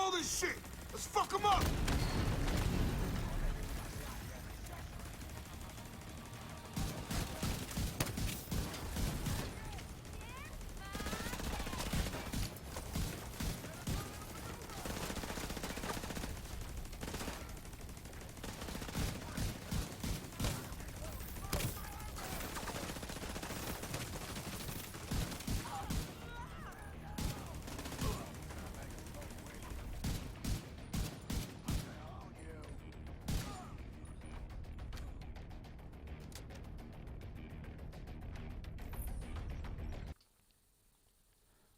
all this shit. Let's fuck them up.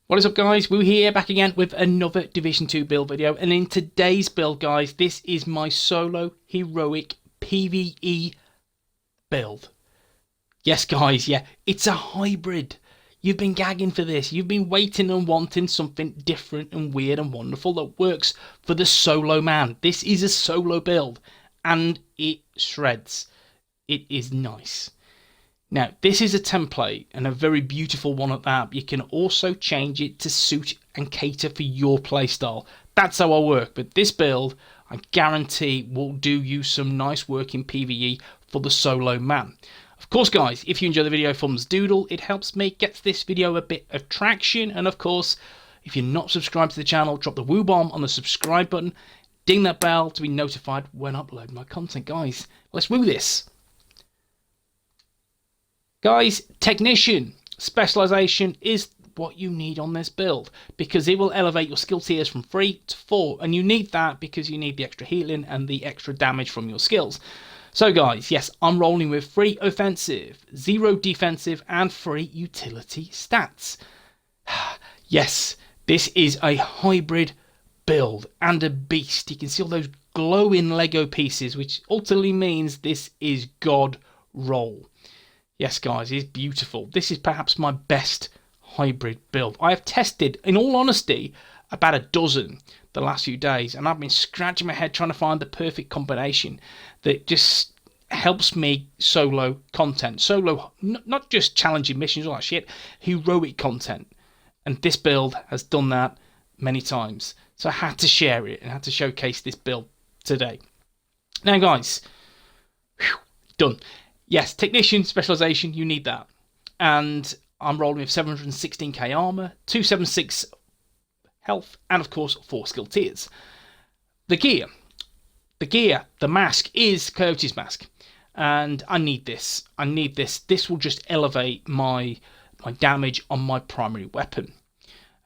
What is up, guys? WOOO here, back again with another Division 2 build video. And in today's build, guys, this is my solo heroic PVE build. Yes, guys, yeah, it's a hybrid. You've been gagging for this. You've been waiting and wanting something different and weird and wonderful that works for the solo man. This is a solo build, and it shreds. It is nice. Now, this is a template, and a very beautiful one at that. You can also change it to suit and cater for your playstyle. That's how I work, but this build, I guarantee, will do you some nice work in PvE for the solo man. Of course, guys, if you enjoy the video, thumbs doodle. It helps me get this video a bit of traction. And of course, if you're not subscribed to the channel, drop the woo bomb on the subscribe button. Ding that bell to be notified when I upload my content, guys. Let's woo this. Guys, Technician Specialization is what you need on this build, because it will elevate your skill tiers from 3 to 4, and you need that because you need the extra healing and the extra damage from your skills. So guys, yes, I'm rolling with 3 offensive, 0 defensive, and 3 utility stats. Yes, this is a hybrid build and a beast. You can see all those glowing Lego pieces, which ultimately means this is God roll. Yes, guys, it's beautiful. This is perhaps my best hybrid build. I have tested, in all honesty, about a dozen the last few days, and I've been scratching my head trying to find the perfect combination that just helps me solo content. Solo, not just challenging missions, all that shit, heroic content. And this build has done that many times. So I had to share it and had to showcase this build today. Now, guys, whew, done. Yes, Technician Specialization, you need that. And I'm rolling with 716k armor, 276 health, and of course 4 skill tiers. The gear, the mask is Coyote's mask, and I need this. This will just elevate my damage on my primary weapon.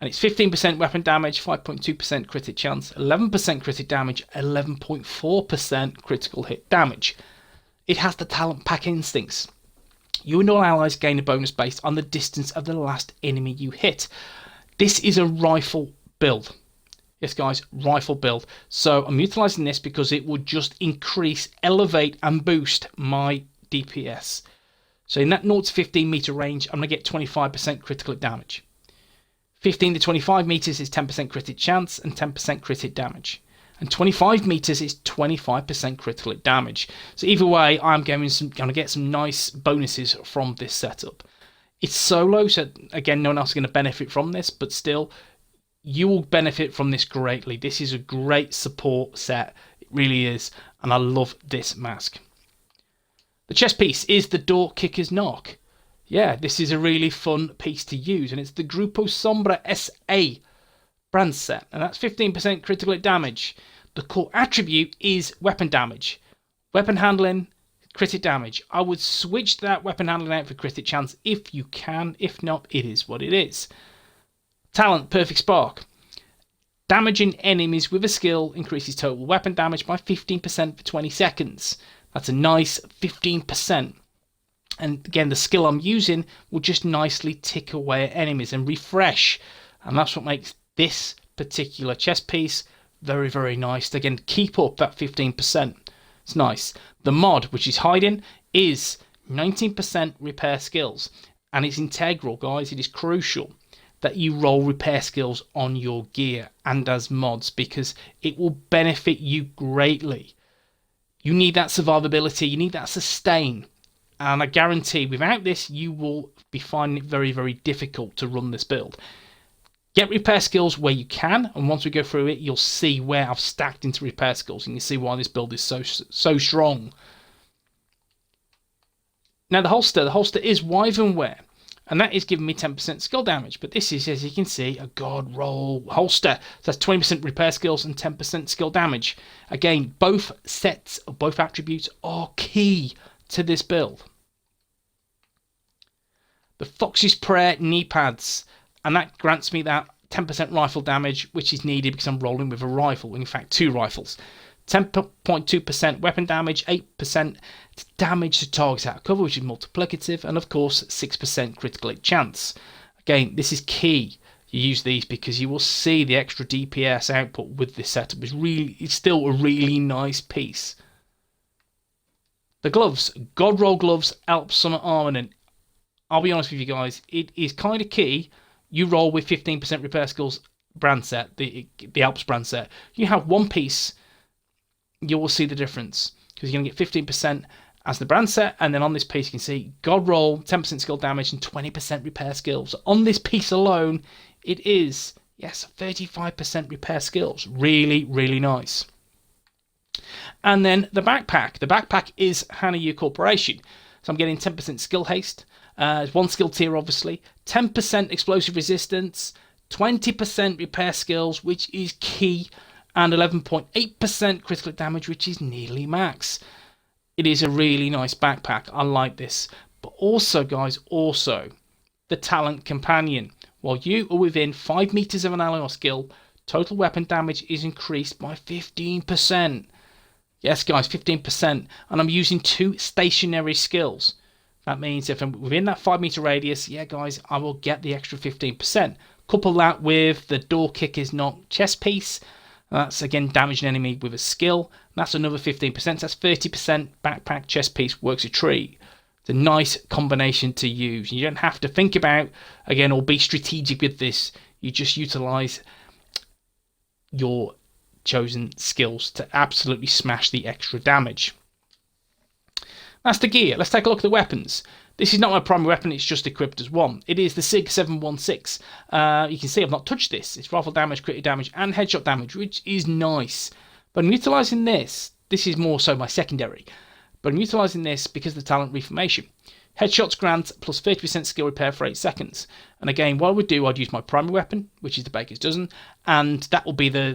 And it's 15% weapon damage, 5.2% critic chance, 11% critic damage, 11.4% critical hit damage. It has the talent pack instincts. You and all allies gain a bonus based on the distance of the last enemy you hit. This is a rifle build. Yes, guys, rifle build. So I'm utilizing this because it will just increase, elevate, and boost my DPS. So in that 0 to 15 meter range, I'm going to get 25% critical damage. 15 to 25 meters is 10% critic chance and 10% critic damage. And 25 meters is 25% critical hit damage. So either way, I'm going to get some nice bonuses from this setup. It's solo, so again, no one else is going to benefit from this, but still, you will benefit from this greatly. This is a great support set. It really is. And I love this mask. The chest piece is the Door Kicker's Knock. Yeah, this is a really fun piece to use, and it's the Grupo Sombra SA brand set, and that's 15% critical hit damage. The core attribute is weapon damage. Weapon handling, critic damage. I would switch that weapon handling out for critic chance if you can. If not, it is what it is. Talent, Perfect Spark. Damaging enemies with a skill increases total weapon damage by 15% for 20 seconds. That's a nice 15%. And again, the skill I'm using will just nicely tick away at enemies and refresh. And that's what makes this particular chest piece very, very nice. Again, keep up that 15%. It's nice. The mod, which is hiding, is 19% repair skills. And it's integral, guys. It is crucial that you roll repair skills on your gear and as mods, because it will benefit you greatly. You need that survivability. You need that sustain. And I guarantee without this, you will be finding it very, very difficult to run this build. Get repair skills where you can, and once we go through it, you'll see where I've stacked into repair skills, and you see why this build is so strong. Now the holster is Wyvern wear, and that is giving me 10% skill damage, but this is, as you can see, a god roll holster. So that's 20% repair skills and 10% skill damage. Again, both sets, both attributes are key to this build. The Fox's Prayer kneepads, and that grants me that 10% rifle damage, which is needed because I'm rolling with a rifle, in fact 2 rifles. 10.2% weapon damage, 8% damage to targets out of cover, which is multiplicative, and of course 6% critical hit chance. Again, this is key. You use these because you will see the extra DPS output with this setup it's still a really nice piece. The gloves, God Roll gloves, Alp Summit armor, and I'll be honest with you guys, it is kind of key. You roll with 15% repair skills brand set, the Alps brand set. You have one piece, you will see the difference because you're going to get 15% as the brand set, and then on this piece you can see God Roll, 10% skill damage and 20% repair skills. So on this piece alone, it is, yes, 35% repair skills. Really, really nice. And then the backpack. The backpack is HiddenFoxStyle Corporation. So I'm getting 10% skill haste, 1 skill tier obviously, 10% explosive resistance, 20% repair skills, which is key, and 11.8% critical damage, which is nearly max. It is a really nice backpack. I like this. But also, guys, the Talent Companion. While you are within 5 meters of an ally or skill, total weapon damage is increased by 15%. Yes, guys, 15%. And I'm using 2 stationary skills. That means if I'm within that 5 meter radius, yeah, guys, I will get the extra 15%. Couple that with the door kick is not chest piece. That's again damage an enemy with a skill. That's another 15%. That's 30% backpack chest piece works a treat. It's a nice combination to use. You don't have to think about, again, or be strategic with this. You just utilize your chosen skills to absolutely smash the extra damage. That's the gear. Let's take a look at the weapons. This is not my primary weapon, it's just equipped as one. It is the SIG 716. You can see I've not touched this. It's rifle damage, critical damage, and headshot damage, which is nice. But I'm utilising this. This is more so my secondary. But I'm utilising this because of the talent reformation. Headshots grant plus 30% skill repair for 8 seconds. And again, what I would do, I'd use my primary weapon, which is the Baker's Dozen, and that will be the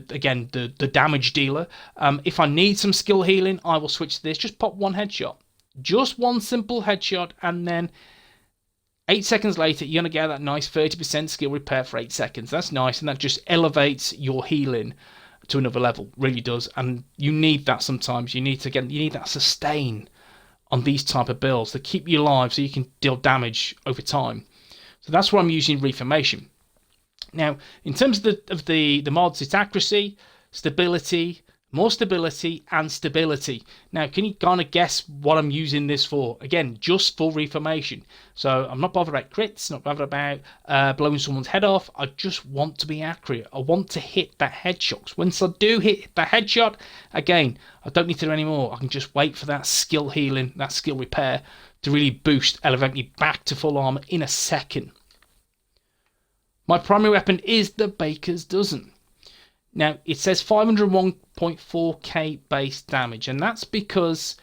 damage dealer. If I need some skill healing, I will switch to this. Just pop 1 headshot. Just 1 simple headshot, and then 8 seconds later, you're going to get that nice 30% skill repair for 8 seconds. That's nice, and that just elevates your healing to another level. Really does, and you need that sometimes. You need that sustain on these type of builds to keep you alive so you can deal damage over time. So that's why I'm using Reformation. Now, in terms of the mods, it's accuracy, stability, more stability, and stability. Now, can you kind of guess what I'm using this for? Again, just for Reformation. So I'm not bothered about crits, not bothered about blowing someone's head off. I just want to be accurate. I want to hit that headshot. Once I do hit that headshot, again, I don't need to do any more. I can just wait for that skill healing, that skill repair to really boost, elevate me back to full armor in a second. My primary weapon is the Baker's Dozen. Now, it says 501.4k base damage, and that's because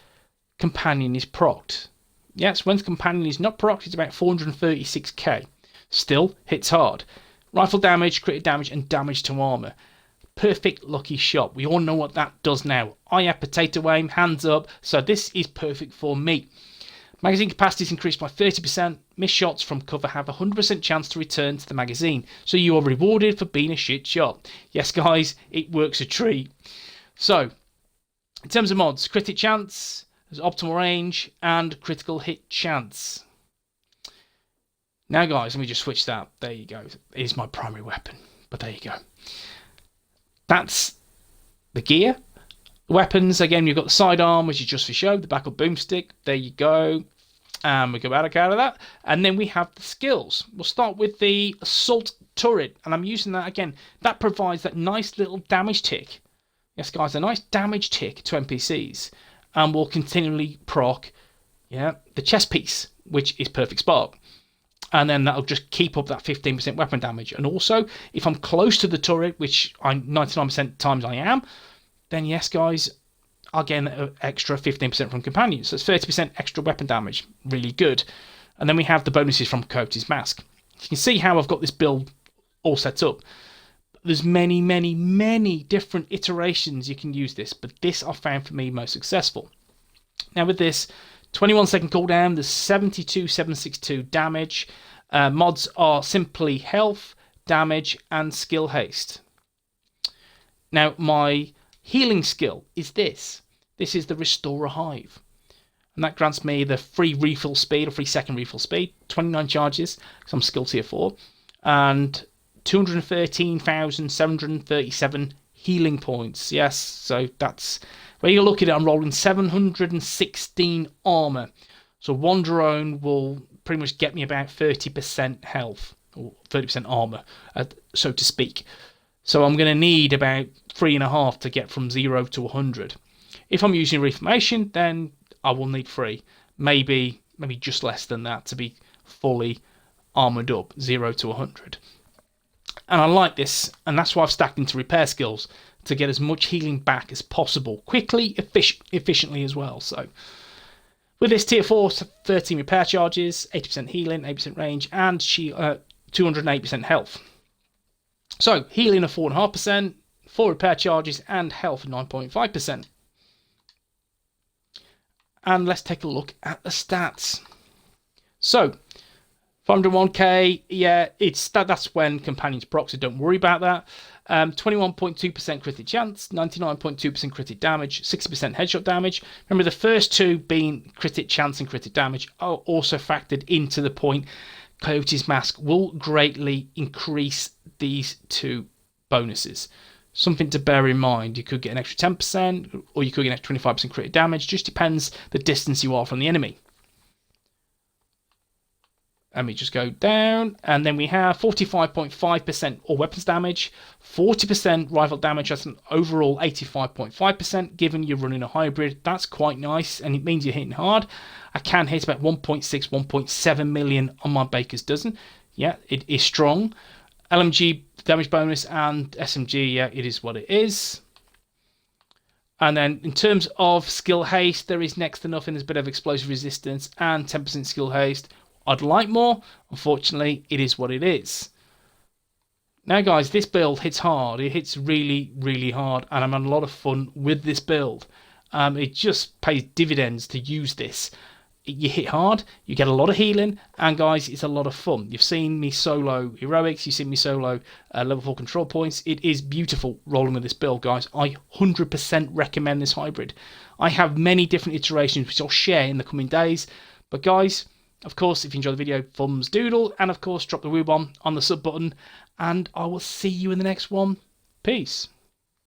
Companion is procced. Yes, when Companion is not procced, it's about 436k. Still, hits hard. Rifle damage, critical damage, and damage to armor. Perfect lucky shot. We all know what that does now. I have potato aim, hands up, so this is perfect for me. Magazine capacity is increased by 30%. Missed shots from cover have a 100% chance to return to the magazine. So you are rewarded for being a shit shot. Yes, guys, it works a treat. So, in terms of mods, crit chance, there's optimal range, and critical hit chance. Now, guys, let me just switch that. There you go. It is my primary weapon. But there you go. That's the gear. Weapons, again, you've got the sidearm, which is just for show, the backup boomstick, there you go, and we go out of that, and then we have the skills. We'll start with the assault turret, and I'm using that again. That provides that nice little damage tick. Yes, guys, a nice damage tick to NPCs, and will continually proc, the chest piece, which is perfect spark. and then that'll just keep up that 15% weapon damage. And also, if I'm close to the turret, which I'm 99% times I am, then yes, guys, I'll gain an extra 15% from companions. So it's 30% extra weapon damage. Really good. And then we have the bonuses from Coyote's Mask. You can see how I've got this build all set up. There's many, many, many different iterations you can use this, but this I found for me most successful. Now with this, 21-second cooldown, there's 72,762 damage. Mods are simply health, damage, and skill haste. Now my healing skill is this. This is the Restore a Hive. And that grants me the free refill speed, or free second refill speed, 29 charges, because I'm skill tier 4, and 213,737 healing points. Yes, so that's where you look at it. I'm rolling 716 armor. So one drone will pretty much get me about 30% health, or 30% armor, so to speak. So I'm going to need about 3.5 to get from 0 to 100. If I'm using Reformation, then I will need 3. Maybe just less than that to be fully armored up, 0 to 100. And I like this, and that's why I've stacked into repair skills, to get as much healing back as possible, quickly, efficiently as well. So with this tier 4, 13 repair charges, 80% healing, 8% range, and 208% health. So healing of 4.5%, 4 repair charges, and health of 9.5%. And let's take a look at the stats. So 501k, yeah, that's when companions proc, so don't worry about that. 21.2% critic chance, 99.2% critic damage, 60% headshot damage. Remember, the first two being critic chance and critic damage are also factored into the point. Coyote's Mask will greatly increase these two bonuses. Something to bear in mind. You could get an extra 10%, or you could get an extra 25% critic damage. Just depends the distance you are from the enemy. Let me just go down, and then we have 45.5% all weapons damage, 40% rifle damage. That's an overall 85.5%. Given you're running a hybrid, that's quite nice, and it means you're hitting hard. I can hit about 1.6, 1.7 million on my baker's dozen. Yeah, it is strong. LMG damage bonus and SMG, yeah, it is what it is. And then in terms of skill haste, there is next to nothing. There's a bit of explosive resistance and 10% skill haste. I'd like more. Unfortunately, it is what it is. Now, guys, this build hits hard. It hits really, really hard, and I'm having a lot of fun with this build. It just pays dividends to use this. You hit hard, you get a lot of healing, and guys, it's a lot of fun. You've seen me solo heroics, you've seen me solo level 4 control points. It is beautiful rolling with this build, guys. I 100% recommend this hybrid. I have many different iterations which I'll share in the coming days. But guys, of course, if you enjoyed the video, thumbs doodle, and of course, drop the woo bomb on the sub button, and I will see you in the next one. Peace.